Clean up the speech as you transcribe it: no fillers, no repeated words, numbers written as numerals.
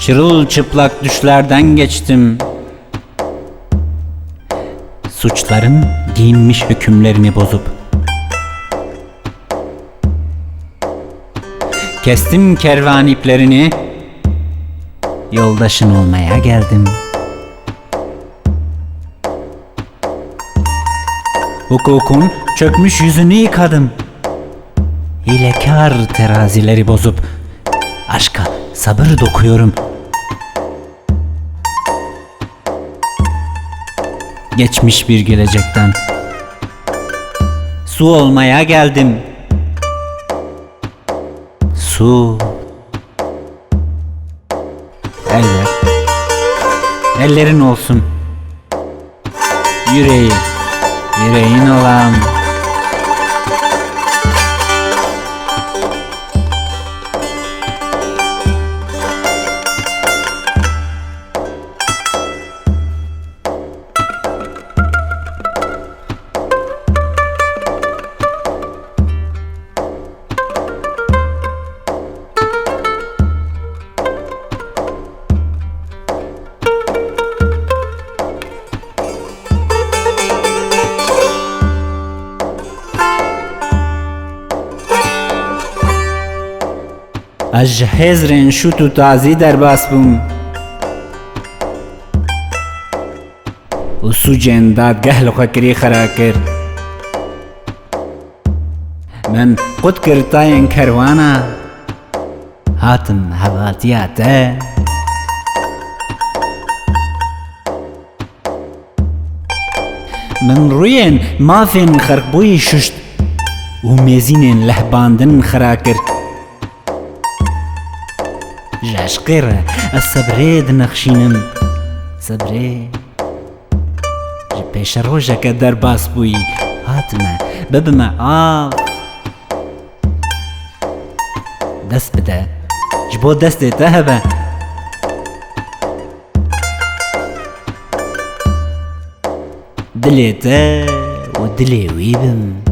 Çırılçıplak düşlerden geçtim. Suçların giyinmiş hükümlerini bozup. Kestim kervan iplerini, yoldaşın olmaya geldim. Hukukun çökmüş yüzünü yıkadım. Hilekâr terazileri bozup aşka sabır dokuyorum. Geçmiş bir gelecekten su olmaya geldim. Su. Eller. Ellerin olsun. Yüreğin olan. از حزرین شوت و تازی در باس بوم و سو جنداد گهل و خکری خرا کرد. من قد کرتاین کروانا هاتم حواتیاته من روین مافین خرقبوی ششت و میزین لحباندن خرا کرد. جاشقير الصبري دنخشينم صبري جبيش روجك در باس بوي هاتما ببما دست بده جبو دست تهبه دليته ودلي ويبم